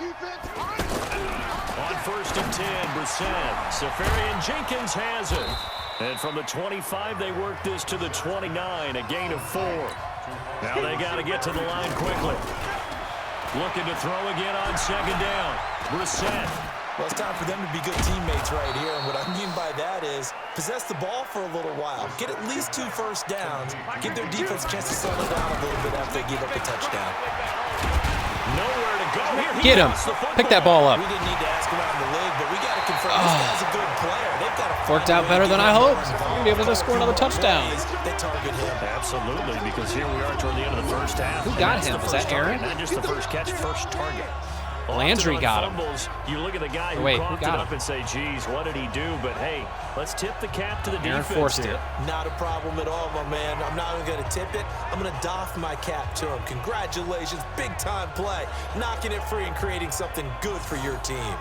On 1st and 10, Brissett. Safarian Jenkins has it. And from the 25, they work this to the 29, a gain of 4. Now they got to get to the line quickly. Looking to throw again on 2nd down. Brissett. Well, it's time for them to be good teammates right here. And what I mean by that is possess the ball for a little while. Get at least 2 first downs. Give their defense a chance to settle down a little bit after they give up a touchdown. Nowhere to go. Here Get him. Pick that ball up. We didn't need to ask around the league, but we got to confirm this guy's a good player. They've got to Worked out better than I hoped. We're going to be able to score another touchdown. They target him. Absolutely, because here we are toward the end of the first half. Who got him? Was that Aaron? Not just the first catch, first target. Landry got him. You look at the guy who coughed it up and say, geez, what did he do? But, hey, let's tip the cap to the defense. Aaron forced it. Not a problem at all, my man. I'm not even going to tip it. I'm going to doff my cap to him. Congratulations. Big-time play. Knocking it free and creating something good for your team.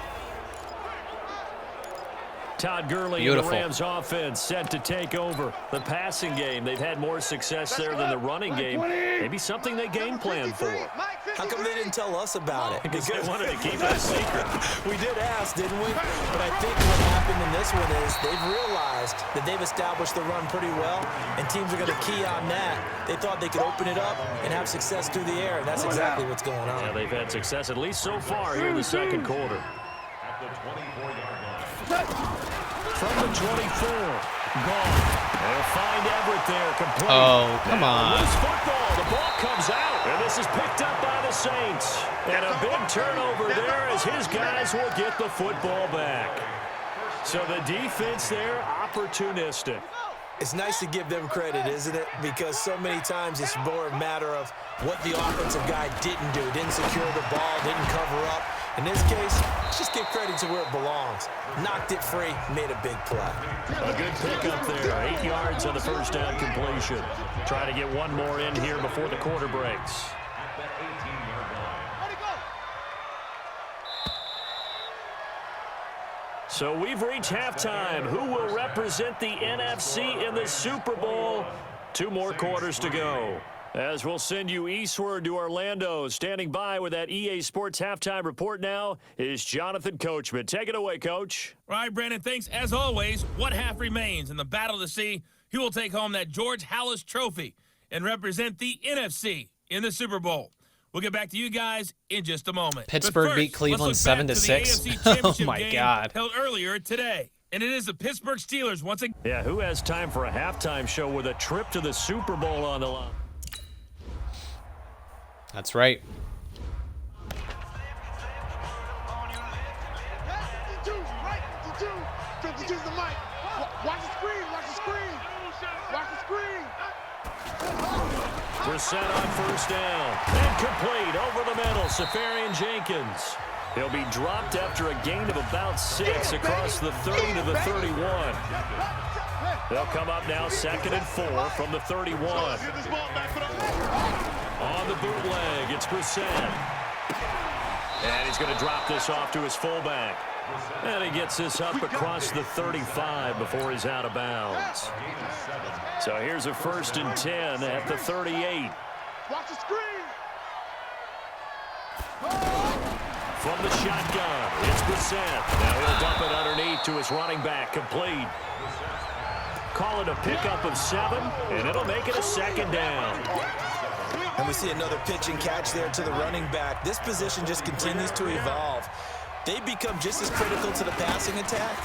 Todd Gurley and the Rams offense set to take over the passing game. They've had more success there than the running game. Maybe something they game plan for. How come they didn't tell us about it? Because they wanted to keep it a secret. We did ask, didn't we? But I think what happened in this one is they've realized that they've established the run pretty well, and teams are going to key on that. They thought they could open it up and have success through the air, and that's exactly what's going on. Yeah, they've had success at least so far here in the second quarter. From the 24, gone. They'll find Everett there, complete. Oh, come on. Loose football, the ball comes out, and this is picked up by the Saints. And a big turnover there as his guys will get the football back. So the defense there, opportunistic. It's nice to give them credit, isn't it? Because so many times it's more a matter of what the offensive guy didn't do. Didn't secure the ball, didn't cover up. In this case, just give credit to where it belongs. Knocked it free, made a big play. A good pickup there. 8 yards on the first down completion. Try to get one more in here before the quarter breaks. So we've reached halftime. Who will represent the NFC in the Super Bowl? 2 more quarters to go. As we'll send you eastward to Orlando. Standing by with that EA Sports halftime report now is Jonathan Coachman. Take it away, Coach. All right, Brandon, thanks. As always, one half remains in the battle to see who will take home that George Halas trophy and represent the NFC in the Super Bowl. We'll get back to you guys in just a moment. Pittsburgh beat Cleveland 7-6. Oh, my God. Held earlier today. And it is the Pittsburgh Steelers once again. Yeah, who has time for a halftime show with a trip to the Super Bowl on the line? That's right. Brissett on first down. And complete over the middle. Safarian Jenkins. He'll be dropped after a gain of about 6 across the 30 to the 31. They'll come up now 2nd and 4 from the 31. On the bootleg, it's Brissett. And he's going to drop this off to his fullback. And he gets this up across the 35 before he's out of bounds. So here's a 1st and 10 at the 38. Watch the screen. From the shotgun, it's Brissett. Now he'll dump it underneath to his running back, complete. Call it a pickup of 7, and it'll make it a 2nd down. And we see another pitch and catch there to the running back. This position just continues to evolve. They become just as critical to the passing attack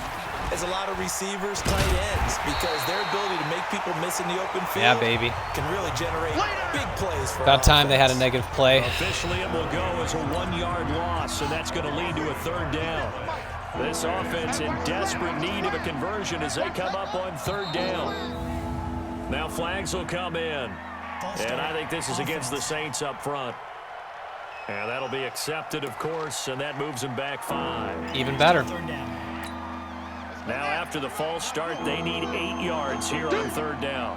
as a lot of receivers, tight ends, because their ability to make people miss in the open field can really generate big plays for About time they had a negative play. Officially, it will go as a 1-yard loss, and that's going to lead to a 3rd down. This offense in desperate need of a conversion as they come up on 3rd down. Now flags will come in. And I think this is against the Saints up front. And that'll be accepted, of course, and that moves them back 5. Even better. Now after the false start, they need 8 yards here on 3rd down.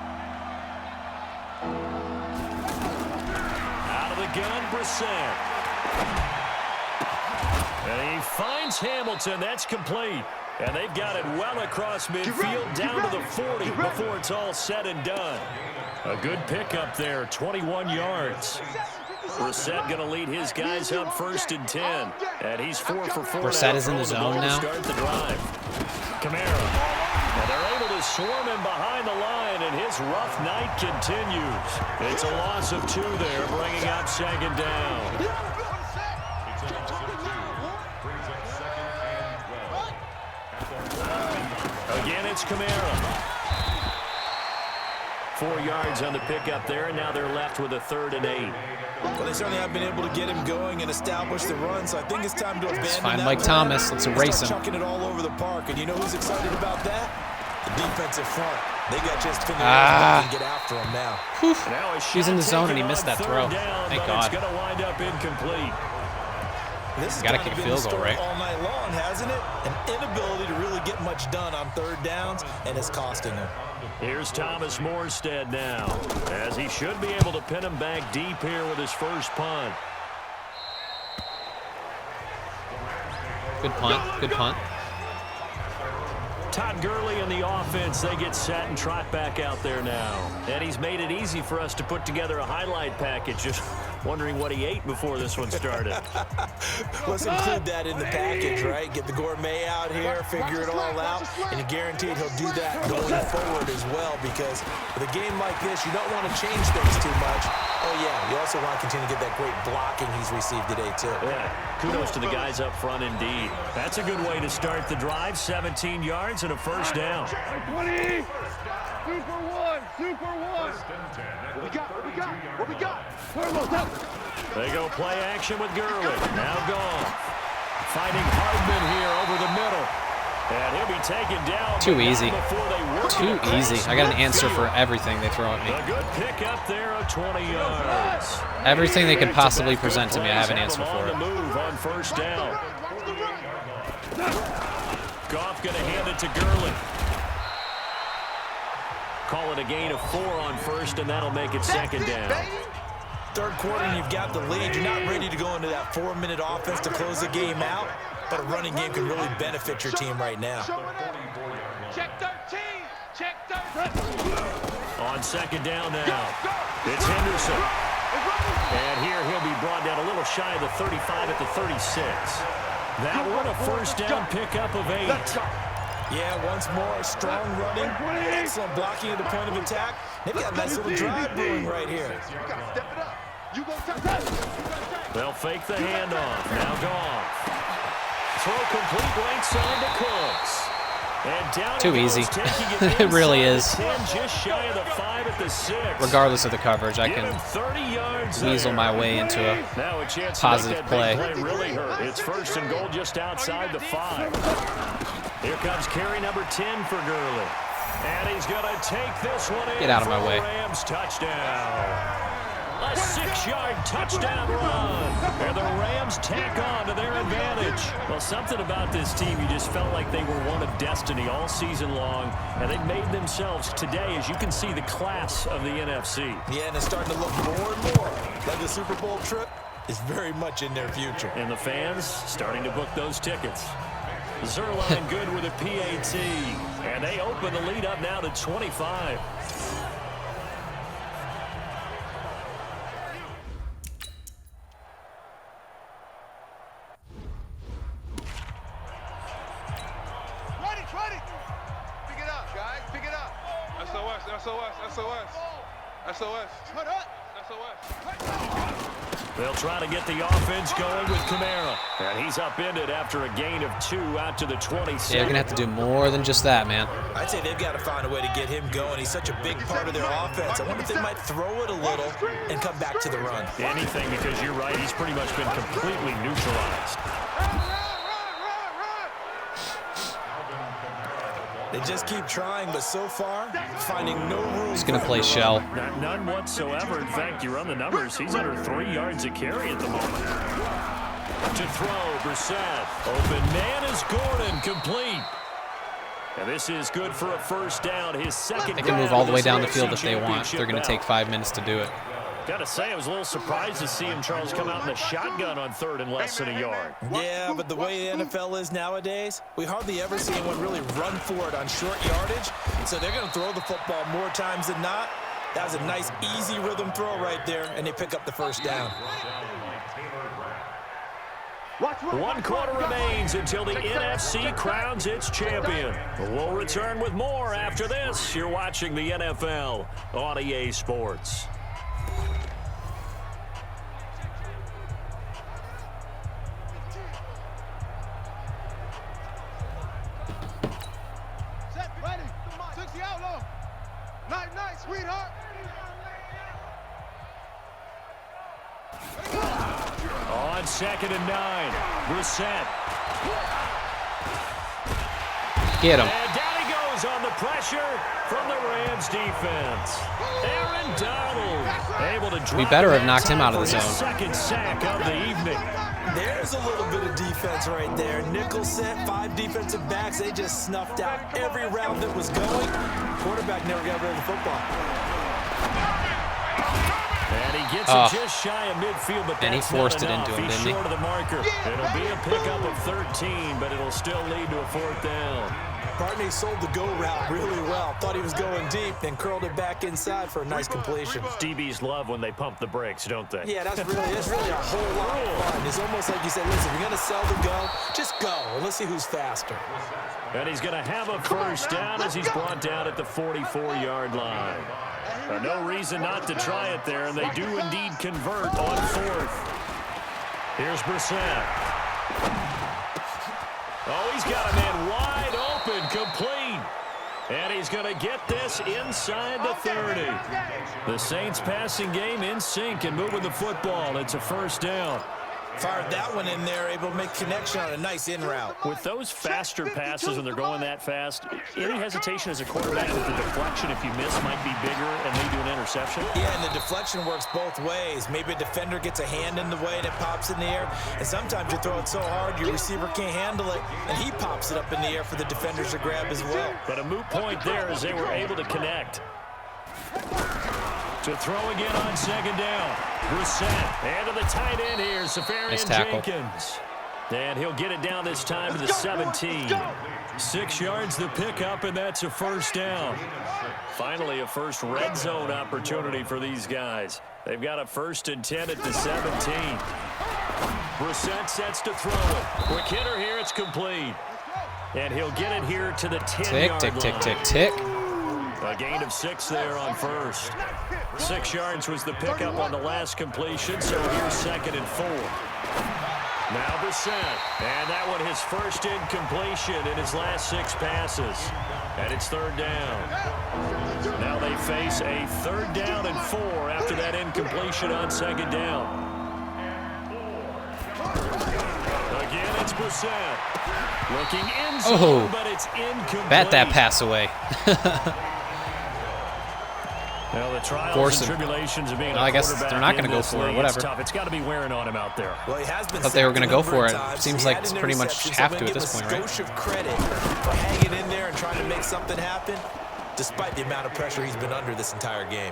Out of the gun, Brissett. And he finds Hamilton. That's complete. And they've got it well across midfield down to the 40 before it's all said and done. A good pickup there, 21 yards. Brissett going to lead his guys up 1st and 10. And he's 4 for 4. Brissett is in the zone now. Start the drive. Kamara. And they're able to swarm him behind the line, and his rough night continues. It's a loss of 2 there, bringing up 2nd down. Again, it's Kamara. 4 yards on the pickup there, and now they're left with a 3rd and 8. Well, they certainly have been able to get him going and establish the run, so I think it's time to abandon that. Find Mike Thomas. Let's erase him. Chucking it all over the park, and you know who's excited about that? The defensive front. They got just finished and get after him now. Now he's in the zone, and he missed that throw. Thank God. It's going to wind up incomplete. This has gotta kind of kick a been field the goal, story right? all night long, hasn't it? An inability to really get much done on 3rd downs, and it's costing him. Here's Thomas Morstead now, as he should be able to pin him back deep here with his first punt. Good punt. Good punt. Todd Gurley and the offense, they get set and trot back out there now. And he's made it easy for us to put together a highlight package. Just wondering what he ate before this one started. Let's include that in the package, right? Get the gourmet out here, figure it all out, and you're guaranteed he'll do that going forward as well, because with a game like this, you don't want to change things too much. Oh, yeah, you also want to continue to get that great blocking he's received today, too. Yeah, kudos to the guys up front indeed. That's a good way to start the drive. 17 yards and a 1st down. 20. Super one. What we got? They go play action with Gurley. Now gone. Finding Hardman here over the middle. And he'll be taken down. Too easy. Too easy. I got an answer for everything they throw at me. A good pick up there of 20 yards. Everything they could possibly present to me, I have an answer for it. Move on 1st down. Goff going to hand it to Gurley. Call it a gain of 4 on 1st, and that'll make it 2nd down. 3rd quarter, and you've got the lead. You're not ready to go into that 4-minute offense to close the game out, but a running game can really benefit your team right now. Check 13. On 2nd down now, it's Henderson. And here he'll be brought down a little shy of the 35 at the 36. That one a 1st down pickup of 8. Yeah, once more, strong running, excellent blocking at the point of attack. They've got a nice little drive brewing right here. They'll fake the handoff. Now gone. Throw complete right side to Cooks. And down Too easy. It really is. 10, just shy of the 5 at the 6. Regardless of the coverage, I can 30 yards weasel my way into a now a chance positive to make that play. Big play really hurt. It's 1st and goal just outside the 5. Here comes carry number 10 for Gurley. And he's going to take this one in. Get out of my way. Rams touchdown. A 6-yard touchdown run. And the Rams tack on to their advantage. Well, something about this team, you just felt like they were one of destiny all season long. And they made themselves today, as you can see, the class of the NFC. Yeah, and it's starting to look more and more like the Super Bowl trip is very much in their future. And the fans starting to book those tickets. Zerline good with a PAT. And they open the lead up now to 25. Ready. Pick it up, guys. Pick it up. SOS. They'll try to get the offense going with Kamara. And he's upended after a gain of 2 out to the 27. Yeah, you're going to have to do more than just that, man. I'd say they've got to find a way to get him going. He's such a big part of their offense. I wonder if they might throw it a little and come back to the run. Anything, because you're right, he's pretty much been completely neutralized. They just keep trying, but so far, finding no room. He's going to play shell. None whatsoever. In fact, you run the numbers. He's under 3 yards a carry at the moment. To throw, Brissett. Open man is Gordon, complete. And this is good for a 1st down. His second. They can move all the way down the field if they want. They're going to take 5 minutes to do it. Gotta say, I was a little surprised to see him, Charles, come out in a shotgun on 3rd and less than a yard. Yeah, but the way the NFL is nowadays, we hardly ever see anyone really run for it on short yardage. So they're going to throw the football more times than not. That was a nice, easy rhythm throw right there, and they pick up the 1st down. 1 quarter remains until the NFC crowns its champion. We'll return with more after this. You're watching the NFL on EA Sports. Ready. 60 outlaw. Night, sweetheart. On 2nd and 9, Brissett. Get him. And down he goes on the pressure from the Rams defense. Aaron Donald able to drop. We better have that knocked him time out of the for his zone. 2nd sack of the evening. There's a little bit of defense right there. Nickel set, 5 defensive backs. They just snuffed out every round that was going. Quarterback never got rid of the football. And he gets it just shy of midfield, but and he that's forced not it enough. into him, He's didn't he? short of the marker. It'll be a pickup of 13, but it'll still lead to a 4th down. Partney sold the go route really well. Thought he was going deep, then curled it back inside for a nice completion. DBs love when they pump the brakes, don't they? Yeah, that's really a whole lot of fun. It's almost like you said, listen, if you're going to sell the go, just go, and let's see who's faster. And he's going to have a 1st down as he's brought down at the 44-yard line. No reason not to try it there, and they do indeed convert on 4th. Here's Brissett. Oh, he's got a man wide open, complete. And he's going to get this inside the 30. The Saints passing game in sync and moving the football. It's a 1st down. Fired that one in there, able to make connection on a nice in route. With those faster passes and they're going that fast, any hesitation as a quarterback that the deflection, if you miss, might be bigger and lead to an interception? Yeah, and the deflection works both ways. Maybe a defender gets a hand in the way and it pops in the air, and sometimes you throw it so hard your receiver can't handle it, and he pops it up in the air for the defenders to grab as well. But a moot point there as they were able to connect. To throw again on 2nd down. Brissett, and to the tight end here, Safarian Jenkins. And he'll get it down this time to the 17. 6 yards the pickup, and that's a 1st down. Finally, a first red zone opportunity for these guys. They've got a 1st and 10 at the 17. Brissett sets to throw it. Quick hitter here, it's complete. And he'll get it here to the 10-yard line. Tick, tick, tick, tick, tick. A gain of 6 there on 1st. 6 yards was the pickup on the last completion, so here's 2nd and 4. Now Brissett, and that one his 1st incompletion in his last 6 passes. And it's 3rd down. Now they face a 3rd down and 4 after that incompletion on 2nd down. Again, it's Brissett. Looking in zone, but it's incomplete. Bat that pass away. Well, the trials and tribulations of being I guess they're not going to go for it. Whatever. It's tough. It's got to be wearing on him out there. Well, he has been. I thought they were going to go for it. Seems like it's pretty much have to at this point, right? Of credit for hanging in there and trying to make something happen, despite the amount of pressure he's been under this entire game.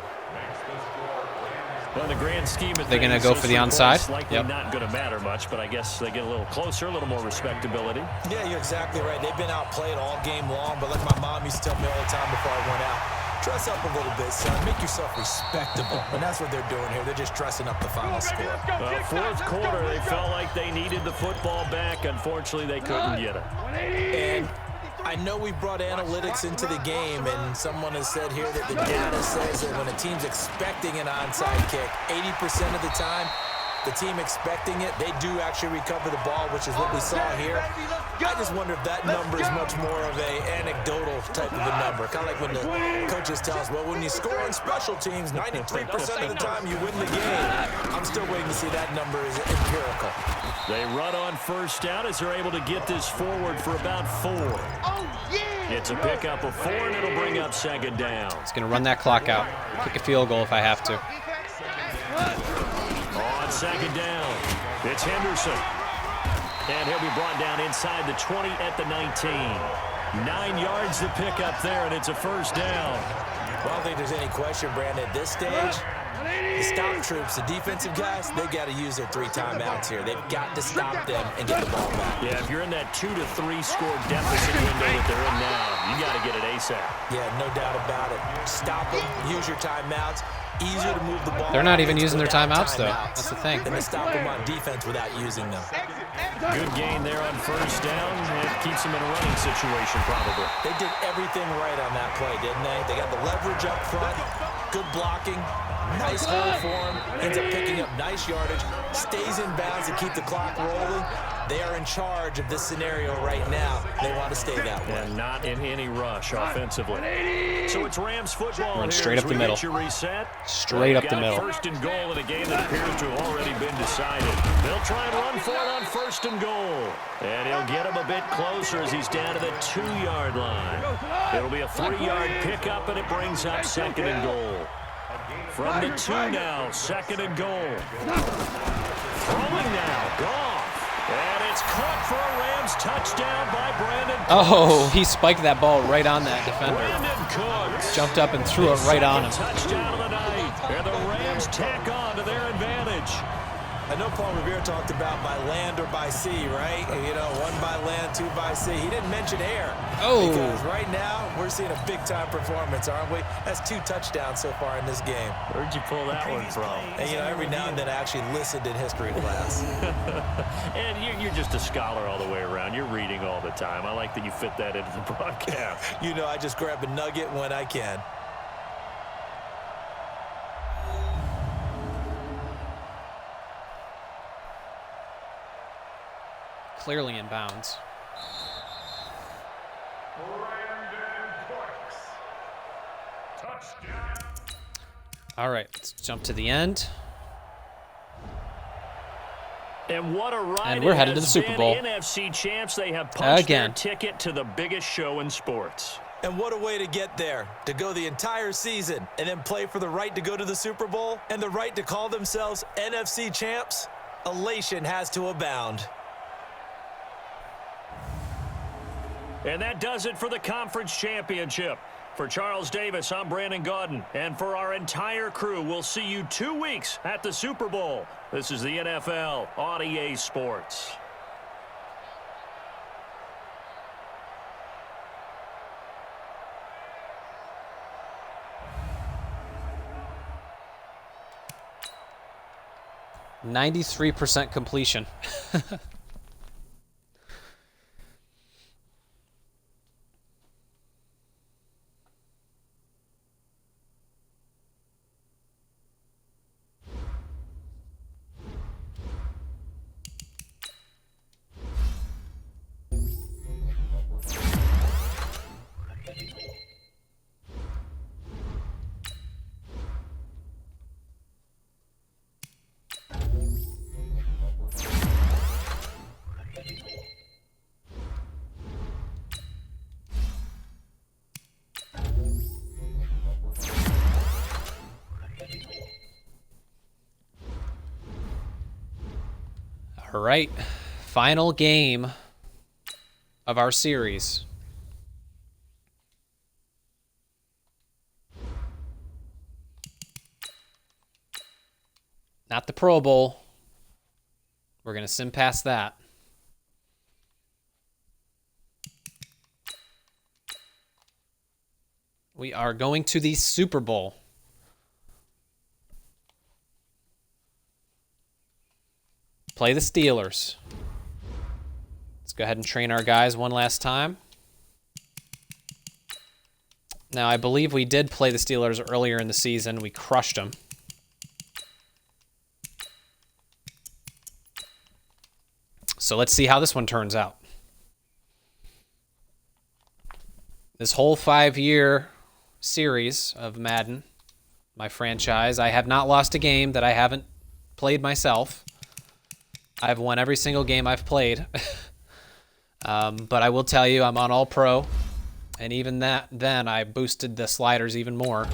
Well, in the grand scheme of they're going to things, go for the onside. Likely not going to matter much, but I guess they get a little closer, a little more respectability. Yeah, you're exactly right. They've been outplayed all game long, but like my mom used to tell me all the time before I went out, dress up a little bit, son. Make yourself respectable. And that's what they're doing here. They're just dressing up the final score. Well, 4th quarter, they felt like they needed the football back. Unfortunately, they couldn't get it. And I know we brought analytics into the game, and someone has said here that the data says that when a team's expecting an onside kick, 80% of the time, the team expecting it, they do actually recover the ball, which is what we saw here. I just wonder if that number is much more of a anecdotal type of a number. Kind of like when the coaches tell us, well, when you score on special teams, 93% of the time you win the game. I'm still waiting to see that number is empirical. They run on 1st down as they're able to get this forward for about 4. It's a pickup of 4, and it'll bring up 2nd down. It's going to run that clock out. Kick a field goal if I have to. On 2nd down, it's Henderson. And he'll be brought down inside the 20 at the 19. 9 yards the pickup there, and it's a 1st down. Well, I don't think there's any question, Brandon. At this stage, The stop troops, the defensive guys, they got to use their 3 timeouts here. They've got to stop them and get the ball back. Yeah, if you're in that 2 to 3 score deficit window that they're in now, you got to get it ASAP. Yeah, no doubt about it. Stop them, use your timeouts. Easier to move the ball. They're not even using their timeouts, though. That's the thing. And to stop them on defense without using them. Good gain there on first down. It keeps them in a running situation, probably. They did everything right on that play, didn't they? They got the leverage up front, good blocking, nice hole for him, ends up picking up nice yardage, stays in bounds to keep the clock rolling. They are in charge of this scenario right now. They want to stay that way. And not in any rush offensively. So it's Rams football. Run straight up the middle. Straight up the middle. First and goal in a game that appears to have already been decided. They'll try and run for it on first and goal. And he'll get him a bit closer as he's down to the 2-yard line. It'll be a 3-yard pickup, and it brings up second and goal. From the 2 now, second and goal. Throwing now, Goff. And it's caught for a Rams touchdown by Brandon Cooks. Oh, he spiked that ball right on that defender. Brandon Cooks. Jumped up and threw it right on him. Touchdown of the night. And the Rams tack on to their advantage. I know Paul Revere talked about by land or by sea, right? You know, 1 by land, 2 by sea. He didn't mention air. Oh. Because right now, we're seeing a big-time performance, aren't we? That's 2 touchdowns so far in this game. Where'd you pull that one from? And, you know, every now and then I actually listened in history class. And you're just a scholar all the way around. You're reading all the time. I like that you fit that into the broadcast. You know, I just grab a nugget when I can. Clearly in bounds. All right, let's jump to the end. And what a ride. And we're headed to the Super Bowl. NFC champs, they have punched Again. their ticket to the biggest show in sports. And what a way to get there, to go the entire season and then play for the right to go to the Super Bowl and the right to call themselves NFC champs. Elation has to abound. And that does it for the conference championship. For Charles Davis, I'm Brandon Gaudin. And for our entire crew, we'll see you 2 weeks at the Super Bowl. This is the NFL on EA Sports. %93 completion. All right, final game of our series. Not the Pro Bowl. We're going to sim past that. We are going to the Super Bowl. Play the Steelers. Let's go ahead and train our guys one last time. Now, I believe we did play the Steelers earlier in the season. We crushed them. So let's see how this one turns out. This whole 5-year series of Madden, my franchise, I have not lost a game that I haven't played myself. I've won every single game I've played. But I will tell you, I'm on All-Pro. And even then, I boosted the sliders even more.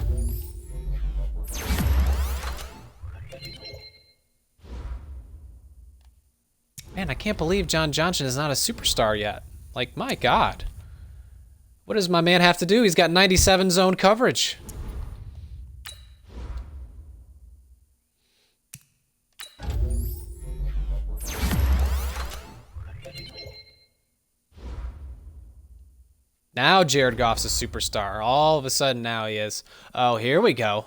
Man, I can't believe John Johnson is not a superstar yet. Like, my God. What does my man have to do? He's got 97 zone coverage. Now Jared Goff's a superstar. All of a sudden now he is. Oh, here we go.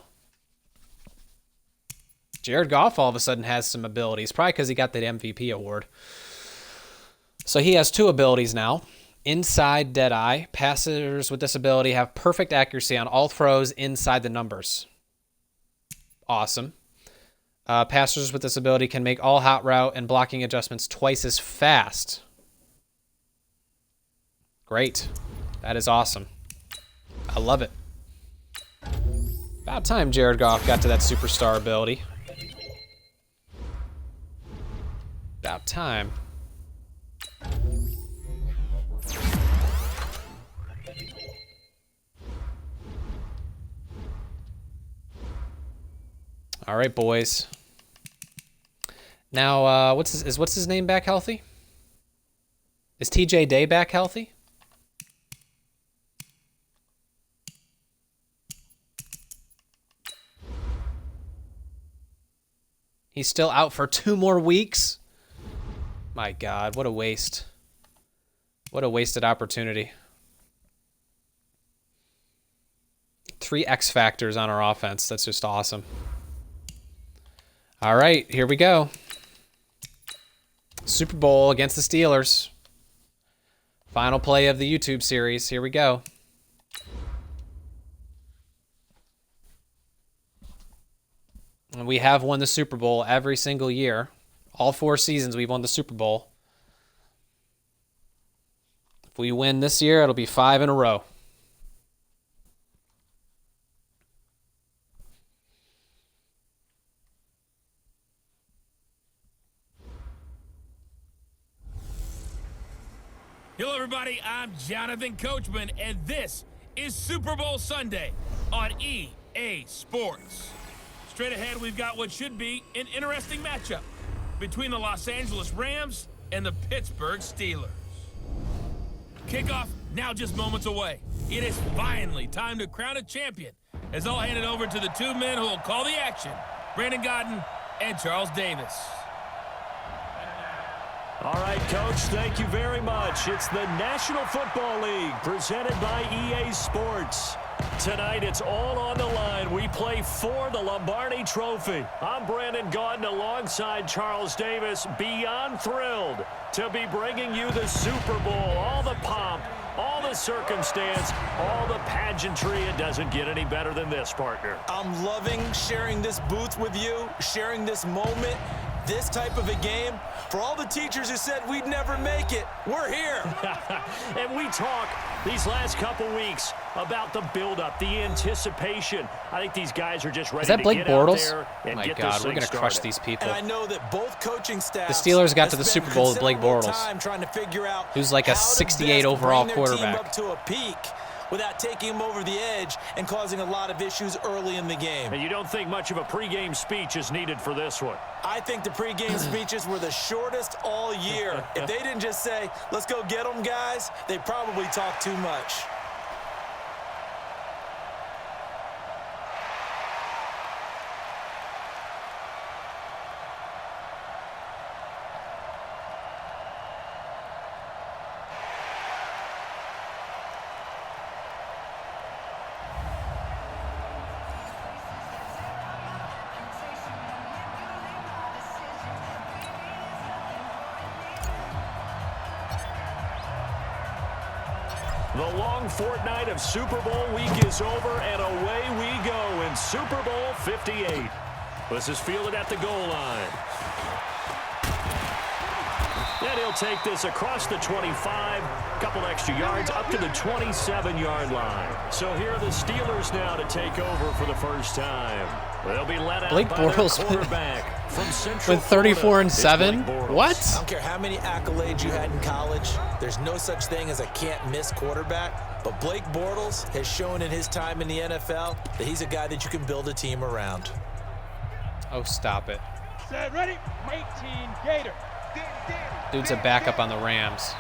Jared Goff all of a sudden has some abilities. Probably because he got that MVP award. So he has 2 abilities now. Inside Deadeye. Passers with this ability have perfect accuracy on all throws inside the numbers. Awesome. Passers with this ability can make all hot route and blocking adjustments twice as fast. Great. That is awesome. I love it. About time Jared Goff got to that superstar ability. About time. All right, boys. Now, what's his name back healthy? Is TJ Day back healthy? He's still out for 2 more weeks? My God, what a waste. What a wasted opportunity. 3 X factors on our offense. That's just awesome. All right, here we go. Super Bowl against the Steelers. Final play of the YouTube series. Here we go. And we have won the Super Bowl every single year. All 4 seasons we've won the Super Bowl. If we win this year, it'll be 5 in a row. Hello, everybody. I'm Jonathan Coachman, and this is Super Bowl Sunday on EA Sports. Straight ahead, we've got what should be an interesting matchup between the Los Angeles Rams and the Pittsburgh Steelers. Kickoff now just moments away. It is finally time to crown a champion, as I'll hand it over to the 2 men who will call the action, Brandon Godden and Charles Davis. All right, Coach, thank you very much. It's the National Football League presented by EA Sports. Tonight, it's all on the line. We play for the Lombardi Trophy. I'm Brandon Gaudin alongside Charles Davis. Beyond thrilled to be bringing you the Super Bowl. All the pomp, all the circumstance, all the pageantry. It doesn't get any better than this, partner. I'm loving sharing this booth with you, sharing this moment, this type of a game. For all the teachers who said we'd never make it, we're here. And we talk these last couple weeks about the build-up, the anticipation. I think these guys are just ready Is that to Blake get Bortles? out there and My get God, this we're thing going to crush started. these people. And I know that both coaching staffs The Steelers got to have the spent Super Bowl with Blake considerable Bortles, time trying to figure out who's like a how to 68 best overall bring their team quarterback. up to a peak without taking them over the edge and causing a lot of issues early in the game. And you don't think much of a pregame speech is needed for this one? I think the pregame speeches were the shortest all year. If they didn't just say, let's go get them, guys, they probably talked too much. The long fortnight of Super Bowl week is over, and away we go in Super Bowl 58. This is fielded at the goal line. And he'll take this across the 25, couple extra yards, up to the 27-yard line. So here are the Steelers now to take over for the first time. They'll be led out Blake by their Bortles quarterback from Central with 34 and Florida. 7? It's Blake Bortles. What? I don't care how many accolades you had in college. There's no such thing as a can't-miss quarterback. But Blake Bortles has shown in his time in the NFL that he's a guy that you can build a team around. Oh, stop it. Set, ready? 18, Gator. Dude's a backup on the Rams.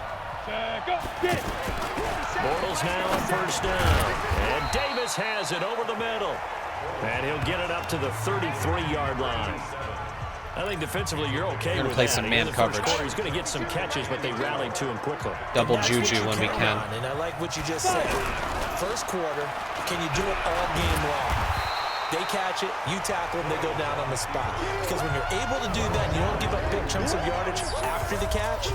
Go, get it. Bortles now on first down. And Davis has it over the middle. And he'll get it up to the 33-yard line. I think defensively you're okay Gonna with play that. some In man the coverage. First quarter, he's going to get some catches, but they rallied to him quickly. Double That's what JuJu you when we count can. on, and I like what you just said. First quarter, can you do it all game long? They catch it, you tackle them, they go down on the spot. Because when you're able to do that and you don't give up big chunks of yardage after the catch,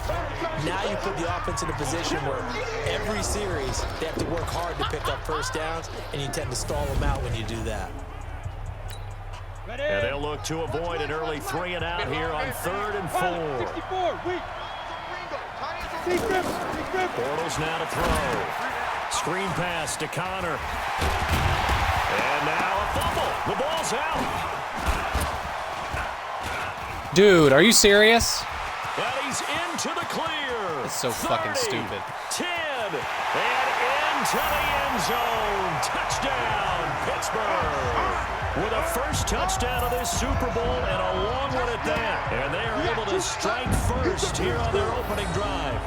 now you put the offense in a position where every series they have to work hard to pick up first downs, and you tend to stall them out when you do that. And they'll look to avoid an early 3 and out here on 3rd and 4. 64, weak. Deep grip, deep grip. Bortles now to throw. Screen pass to Connor. And now a fumble. The ball's out. Dude, are you serious? And he's into the clear. That's so fucking 30, stupid. 10, and into the end zone. Touchdown, Pittsburgh. With a first touchdown of this Super Bowl and a long one at that. And they are able to strike first here on their opening drive.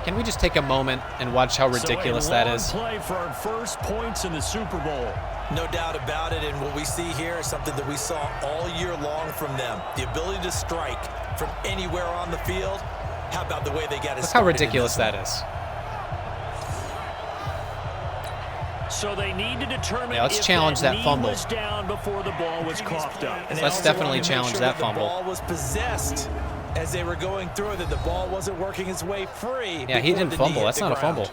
Can we just take a moment and watch how ridiculous so a that long is? Play for our first points in the Super Bowl. No doubt about it, and what we see here is something that we saw all year long from them. The ability to strike from anywhere on the field. How about the way they got it Look how started ridiculous in this that is. So they need to determine Yeah, let's if challenge that knee fumble. was down before the ball was coughed up. And they Let's also definitely wanted to make challenge sure that the fumble. ball was possessed as they were going through, that the ball wasn't working its way free. Yeah, he before didn't the fumble. knee hit That's the not a ground. fumble.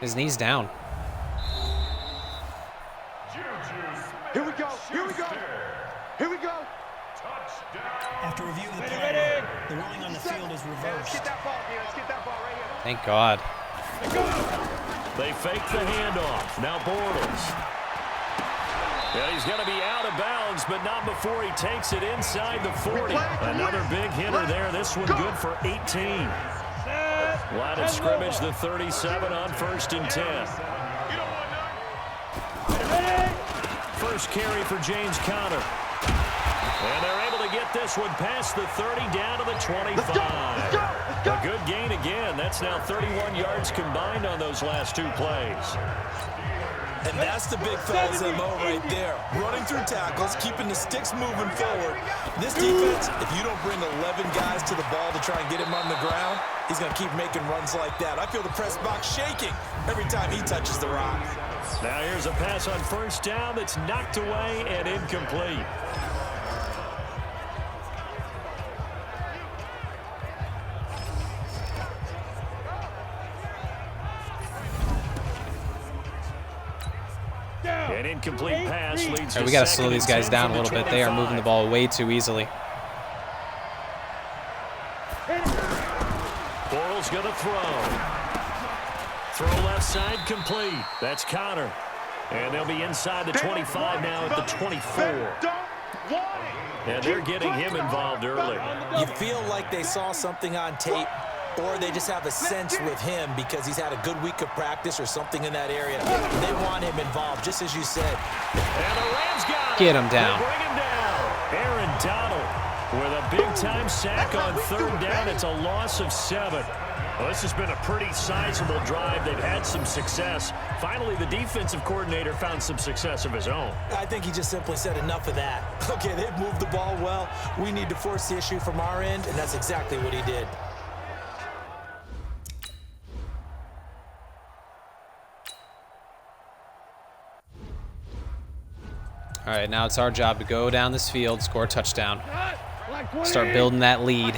His knee's down. Here we go, here we go. Here we go. After review of the play, Ready. the ruling on the field is reversed. Get that ball here, let's get that ball right here. Thank God. They fake the handoff. Now Bortles. Yeah, he's going to be out of bounds, but not before he takes it inside the 40. Another big hitter there. This one good for 18. Line of scrimmage, the 37 on 1st and 10. First carry for James Conner. And they're able to get this one past the 30 down to the 25. A good gain again. That's now 31 yards combined on those last 2 plays. And that's the big fella's MO right there. Running through tackles, keeping the sticks moving forward. This defense, if you don't bring 11 guys to the ball to try and get him on the ground, he's going to keep making runs like that. I feel the press box shaking every time he touches the rock. Now here's a pass on 1st down that's knocked away and incomplete. An incomplete pass leads to Right, we got to 2nd slow these and guys 10 down a from little the bit. They are moving the 25. ball way too easily. Bortles going to throw. Throw left side complete. That's Connor. And they'll be inside the 25 now at the 24. And they're getting him involved early. You feel like they saw something on tape, or they just have a sense with him because he's had a good week of practice or something in that area. They want him involved, just as you said. And the Rams got Get him down. They bring him down. Aaron Donald with a big-time sack on 3rd down. It's a loss of 7. Well, this has been a pretty sizable drive. They've had some success. Finally, the defensive coordinator found some success of his own. I think he just simply said enough of that. Okay, they've moved the ball well. We need to force the issue from our end, and that's exactly what he did. All right, now it's our job to go down this field, score a touchdown, start building that lead.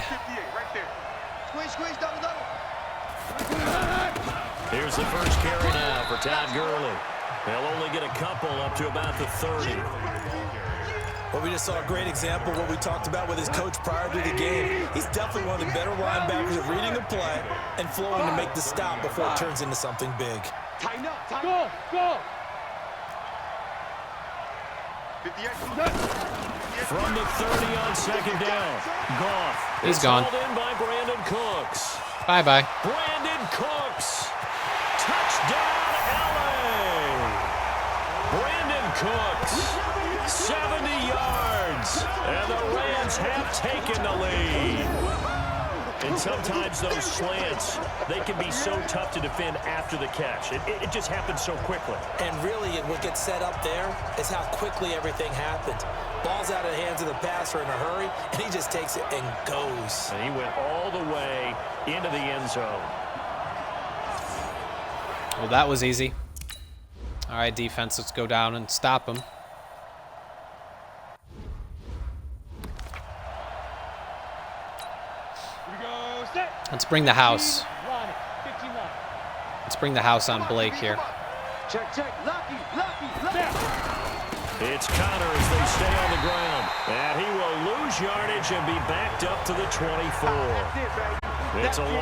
Here's the first carry now for Todd Gurley. They'll only get a couple up to about the 30. Well, we just saw a great example of what we talked about with his coach prior to the game. He's definitely one of the better linebackers at reading the play and flowing to make the stop before it turns into something big. Tighten up, go, go. From the 30 on 2nd down. Goff. He's It's gone. hauled in by Brandon Cooks. Bye-bye. Brandon Cooks. Touchdown, LA. Brandon Cooks. 70 yards. And the Rams have taken the lead. And sometimes those slants, they can be so tough to defend after the catch. It just happens so quickly. And really, what gets set up there is how quickly everything happened. Ball's out of the hands of the passer in a hurry, and he just takes it and goes. And he went all the way into the end zone. Well, that was easy. All right, defense, let's go down and stop him. Let's bring the house. Let's bring the house on Blake here. Check, check. Lucky. It's Connor as they stay on the ground. And he will lose yardage and be backed up to the 24. It's a long